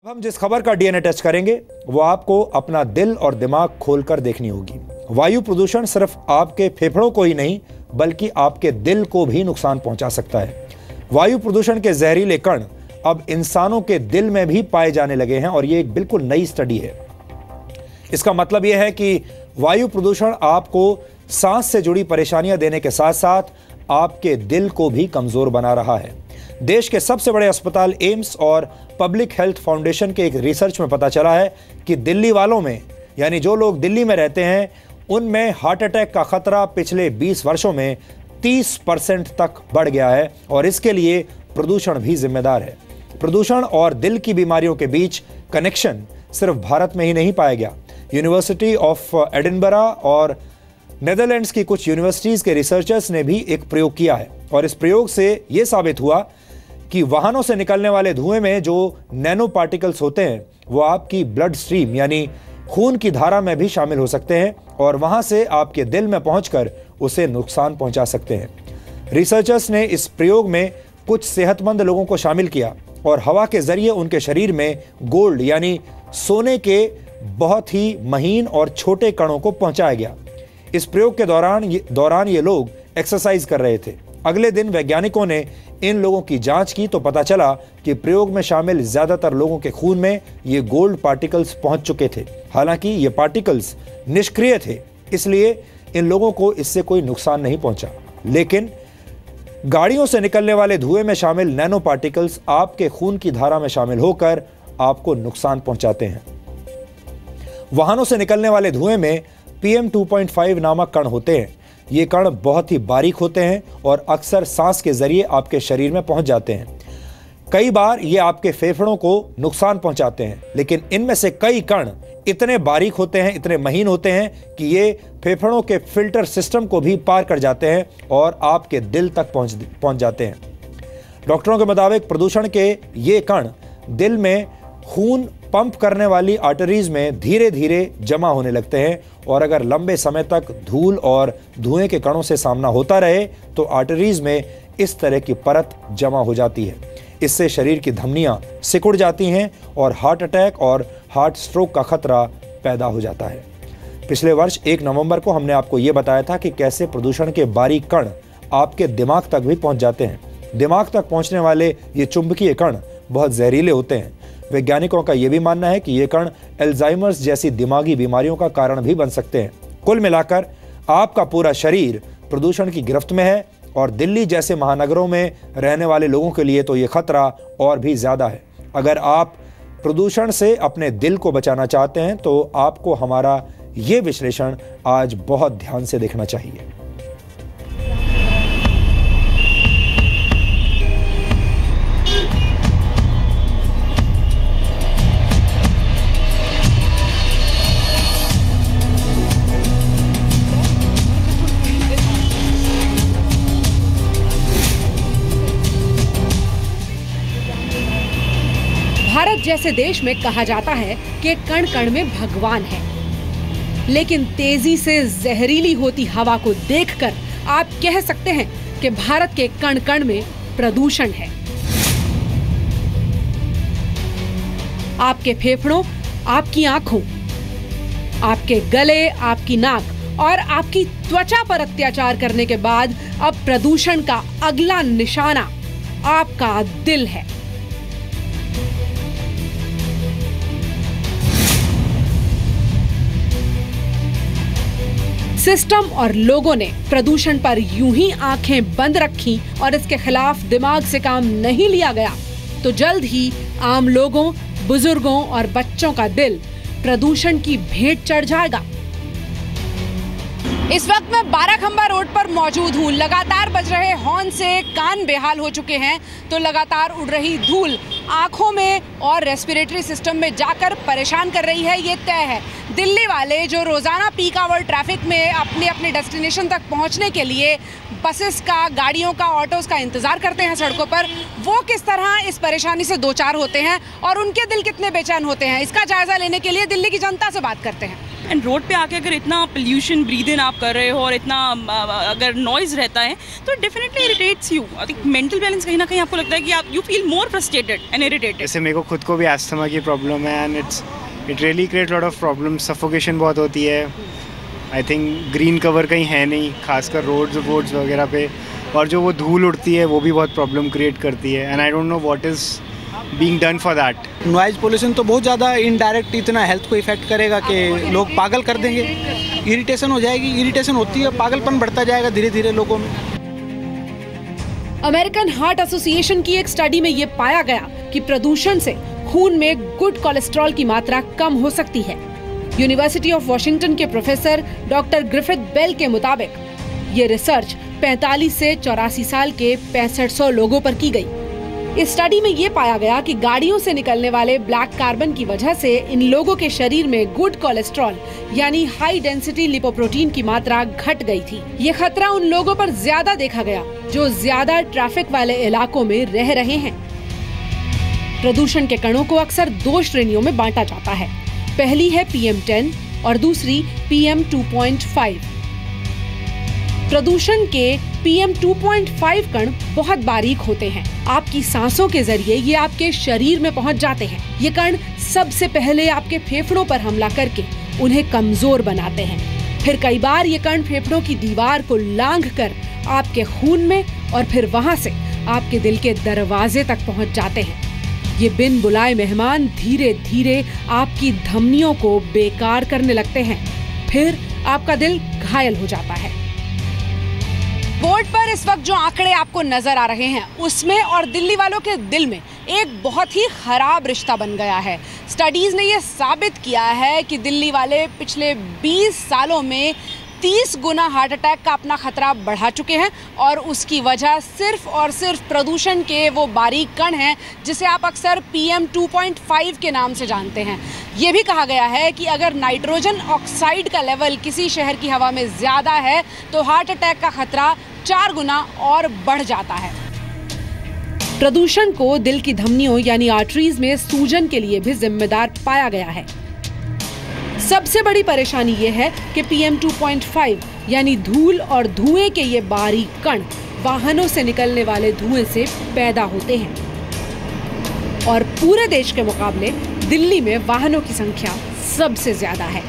अब हम जिस खबर का डीएनए टेस्ट करेंगे वो आपको अपना दिल और दिमाग खोलकर देखनी होगी। वायु प्रदूषण सिर्फ आपके फेफड़ों को ही नहीं बल्कि आपके दिल को भी नुकसान पहुंचा सकता है। वायु प्रदूषण के जहरीले कण अब इंसानों के दिल में भी पाए जाने लगे हैं और ये एक बिल्कुल नई स्टडी है। इसका मतलब यह है कि वायु प्रदूषण आपको सांस से जुड़ी परेशानियां देने के साथ साथ आपके दिल को भी कमजोर बना रहा है। देश के सबसे बड़े अस्पताल एम्स और पब्लिक हेल्थ फाउंडेशन के एक रिसर्च में पता चला है कि दिल्ली वालों में, यानी जो लोग दिल्ली में रहते हैं, उनमें हार्ट अटैक का खतरा पिछले 20 वर्षों में 30% तक बढ़ गया है और इसके लिए प्रदूषण भी जिम्मेदार है। प्रदूषण और दिल की बीमारियों के बीच कनेक्शन सिर्फ भारत में ही नहीं पाया गया। यूनिवर्सिटी ऑफ एडिनबरा और नेदरलैंड्स की कुछ यूनिवर्सिटीज के रिसर्चर्स ने भी एक प्रयोग किया है और इस प्रयोग से यह साबित हुआ कि वाहनों से निकलने वाले धुएं में जो नैनो पार्टिकल्स होते हैं वो आपकी ब्लड स्ट्रीम यानी खून की धारा में भी शामिल हो सकते हैं और वहां से आपके दिल में पहुंचकर उसे नुकसान पहुंचा सकते हैं। रिसर्चर्स ने इस प्रयोग में कुछ सेहतमंद लोगों को शामिल किया और हवा के जरिए उनके शरीर में गोल्ड यानी सोने के बहुत ही महीन और छोटे कणों को पहुंचाया गया। इस प्रयोग के दौरान ये लोग एक्सरसाइज कर रहे थे। अगले दिन वैज्ञानिकों ने इन लोगों की जांच की तो पता चला कि प्रयोग में शामिल ज्यादातर लोगों के खून में ये गोल्ड पार्टिकल्स पहुंच चुके थे। हालांकि ये पार्टिकल्स निष्क्रिय थे, इसलिए इन लोगों को इससे कोई नुकसान नहीं पहुंचा। लेकिन गाड़ियों से निकलने वाले धुएं में शामिल नैनो पार्टिकल्स आपके खून की धारा में शामिल होकर आपको नुकसान पहुंचाते हैं। वाहनों से निकलने वाले धुएं में PM 2.5 नामक कण होते हैं। ये कण बहुत ही बारीक होते हैं और अक्सर सांस के जरिए आपके शरीर में पहुंच जाते हैं। कई बार ये आपके फेफड़ों को नुकसान पहुंचाते हैं, लेकिन इनमें से कई कण इतने बारीक होते हैं, इतने महीन होते हैं कि ये फेफड़ों के फिल्टर सिस्टम को भी पार कर जाते हैं और आपके दिल तक पहुंच जाते हैं। डॉक्टरों के मुताबिक प्रदूषण के ये कण दिल में खून पंप करने वाली आर्टरीज में धीरे धीरे जमा होने लगते हैं और अगर लंबे समय तक धूल और धुएं के कणों से सामना होता रहे तो आर्टरीज में इस तरह की परत जमा हो जाती है। इससे शरीर की धमनियां सिकुड़ जाती हैं और हार्ट अटैक और हार्ट स्ट्रोक का खतरा पैदा हो जाता है। पिछले वर्ष 1 नवंबर को हमने आपको ये बताया था कि कैसे प्रदूषण के बारीक कण आपके दिमाग तक भी पहुंच जाते हैं। दिमाग तक पहुंचने वाले ये चुंबकीय कण बहुत जहरीले होते हैं। वैज्ञानिकों का यह भी मानना है कि ये कण अल्जाइमर्स जैसी दिमागी बीमारियों का कारण भी बन सकते हैं। कुल मिलाकर आपका पूरा शरीर प्रदूषण की गिरफ्त में है और दिल्ली जैसे महानगरों में रहने वाले लोगों के लिए तो ये खतरा और भी ज्यादा है। अगर आप प्रदूषण से अपने दिल को बचाना चाहते हैं तो आपको हमारा ये विश्लेषण आज बहुत ध्यान से देखना चाहिए। भारत जैसे देश में कहा जाता है कि कण कण में भगवान है, लेकिन तेजी से जहरीली होती हवा को देखकर आप कह सकते हैं कि भारत के कण कण में प्रदूषण है। आपके फेफड़ों, आपकी आंखों, आपके गले, आपकी नाक और आपकी त्वचा पर अत्याचार करने के बाद अब प्रदूषण का अगला निशाना आपका दिल है। सिस्टम और लोगों ने प्रदूषण पर यूं ही आंखें बंद रखी और इसके खिलाफ दिमाग से काम नहीं लिया गया तो जल्द ही आम लोगों, बुजुर्गों और बच्चों का दिल प्रदूषण की भेंट चढ़ जाएगा। इस वक्त मैं बाराखंबा रोड पर मौजूद हूँ। लगातार बज रहे हॉर्न से कान बेहाल हो चुके हैं तो लगातार उड़ रही धूल आंखों में और रेस्पिरेटरी सिस्टम में जाकर परेशान कर रही है, ये तय है। दिल्ली वाले जो रोजाना पीक आवर ट्रैफिक में अपने डेस्टिनेशन तक पहुंचने के लिए बसेस का, गाड़ियों का, ऑटोज का इंतजार करते हैं सड़कों पर, वो किस तरह इस परेशानी से दो चार होते हैं और उनके दिल कितने बेचैन होते हैं, इसका जायजा लेने के लिए दिल्ली की जनता से बात करते हैं। एंड रोड पे आके अगर इतना पोल्यूशन ब्रीद इन आप कर रहे हो और इतना अगर नॉइज़ रहता है तो definitely irritates you. I think mental balance कहीं ना कहीं आपको लगता है कि आप you feel more frustrated and irritated. जैसे मेरे को खुद को भी अस्थमा की प्रॉब्लम है and it really create lot of problem, suffocation बहुत होती है। आई थिंक ग्रीन कवर कहीं है नहीं, खासकर रोड्स वगैरह पे, और जो वो धूल उड़ती है वो भी बहुत प्रॉब्लम क्रिएट करती है and I don't know what is being done for that. Noise pollution तो बहुत ज़्यादा इनडायरेक्ट इतना हेल्थ को इफेक्ट करेगा कि लोग पागल कर देंगे, इरिटेशन हो जाएगी, इरिटेशन होती है, पागलपन बढ़ता जाएगा धीरे धीरे लोगों में। अमेरिकन हार्ट एसोसिएशन की एक स्टडी में ये पाया गया कि प्रदूषण से खून में गुड कोलेस्ट्रॉल की मात्रा कम हो सकती है। यूनिवर्सिटी ऑफ वॉशिंगटन के प्रोफेसर डॉक्टर ग्रिफिथ बेल के मुताबिक ये रिसर्च 45 से 84 साल के 6500 लोगों पर की गई। इस स्टडी में ये पाया गया कि गाड़ियों से निकलने वाले ब्लैक कार्बन की वजह से इन लोगों के शरीर में गुड कोलेस्ट्रॉल यानी हाई डेंसिटी लिपोप्रोटीन की मात्रा घट गई थी। ये खतरा उन लोगों पर ज्यादा देखा गया जो ज्यादा ट्रैफिक वाले इलाकों में रह रहे हैं। प्रदूषण के कणों को अक्सर 2 श्रेणियों में बांटा जाता है। पहली है PM10 और दूसरी PM2.5। प्रदूषण के PM2.5 कण बहुत बारीक होते हैं। आपकी सांसों के जरिए ये आपके शरीर में पहुंच जाते हैं। ये कण सबसे पहले आपके फेफड़ों पर हमला करके उन्हें कमजोर बनाते हैं। फिर कई बार ये कण फेफड़ों की दीवार को लांघकर आपके खून में और फिर वहां से आपके दिल के दरवाजे तक पहुंच जाते हैं। ये बिन बुलाए मेहमान धीरे धीरे आपकी धमनियों को बेकार करने लगते हैं। फिर आपका दिल घायल हो जाता है। बोर्ड पर इस वक्त जो आंकड़े आपको नजर आ रहे हैं उसमें और दिल्ली वालों के दिल में एक बहुत ही खराब रिश्ता बन गया है। स्टडीज ने यह साबित किया है कि दिल्ली वाले पिछले 20 सालों में 30 गुना हार्ट अटैक का अपना खतरा बढ़ा चुके हैं और उसकी वजह सिर्फ और सिर्फ प्रदूषण के वो बारीक कण हैं जिसे आप अक्सर PM2.5 के नाम से जानते हैं। ये भी कहा गया है कि अगर नाइट्रोजन ऑक्साइड का लेवल किसी शहर की हवा में ज़्यादा है तो हार्ट अटैक का खतरा 4 गुना और बढ़ जाता है। प्रदूषण को दिल की धमनियों यानी आर्टरीज में सूजन के लिए भी जिम्मेदार पाया गया है। सबसे बड़ी परेशानी ये है कि PM2.5 यानी धूल और धुएं के ये बारीक कण वाहनों से निकलने वाले धुएं से पैदा होते हैं और पूरे देश के मुकाबले दिल्ली में वाहनों की संख्या सबसे ज्यादा है।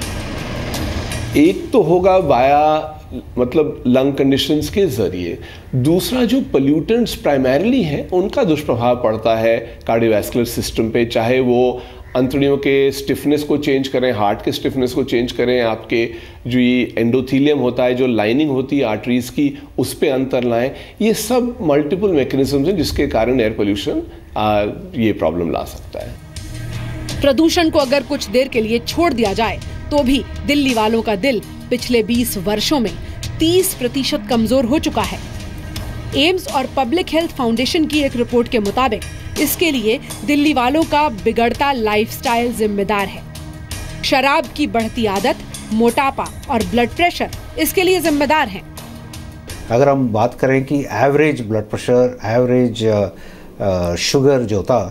एक तो होगा वाया मतलब लंग कंडीशंस के जरिए, दूसरा जो पोल्यूटेंट्स प्राइमरीली हैं उनका दुष्प्रभाव पड़ता है कार्डियोवैस्कुलर सिस्टम पे, चाहे वो अंतड़ियों के स्टिफनेस को चेंज करें, हार्ट के स्टिफनेस को चेंज करें, आपके जो ये एंडोथीलियम होता है, जो लाइनिंग होती है आर्टरीज की, उस पे अंतर लाएं। ये सब मल्टीपल मैकेनिज्म्स हैं जिसके कारण एयर पोल्यूशन ये प्रॉब्लम ला सकता है। प्रदूषण को अगर कुछ देर के लिए छोड़ दिया जाए तो भी दिल्ली वालों का दिल पिछले 20 वर्षों में 30% कमजोर हो चुका है। एम्स और पब्लिक हेल्थ फाउंडेशन की एक रिपोर्ट के मुताबिक इसके लिए दिल्ली वालों का बिगड़ता लाइफस्टाइल जिम्मेदार है। शराब की बढ़ती आदत, मोटापा और ब्लड प्रेशर इसके लिए जिम्मेदार हैं। अगर हम बात करें कि average blood pressure, average sugar जो था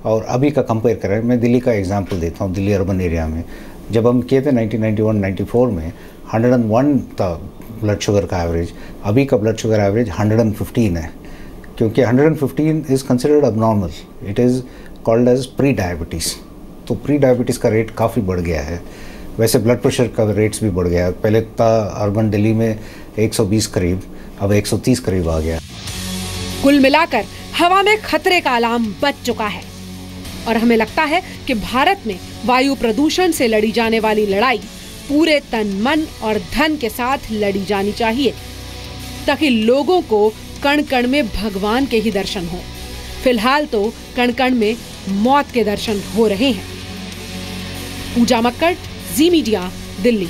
और अभी का कंपेयर करें, मैं दिल्ली का एग्जांपल देता हूँ। दिल्ली अर्बन एरिया में जब हम किए थे 1991-94 में 101 था ब्लड शुगर का एवरेज, अभी का ब्लड शुगर एवरेज 115 है, क्योंकि 115 is considered abnormal, it is called as pre diabetes. तो प्री डायबिटीज़ का रेट काफ़ी बढ़ गया है। वैसे ब्लड प्रेशर का रेट्स भी बढ़ गया है। पहले था अर्बन दिल्ली में 120 करीब, अब 130 करीब आ गया। कुल मिलाकर हवा में खतरे का अलार्म बज चुका है और हमें लगता है कि भारत में वायु प्रदूषण से लड़ी जाने वाली लड़ाई पूरे तन, मन और धन के साथ लड़ी जानी चाहिए ताकि लोगों को कण कण में भगवान के ही दर्शन हो। फिलहाल तो कण कण में मौत के दर्शन हो रहे हैं। पूजा मक्कड़, जी मीडिया, दिल्ली।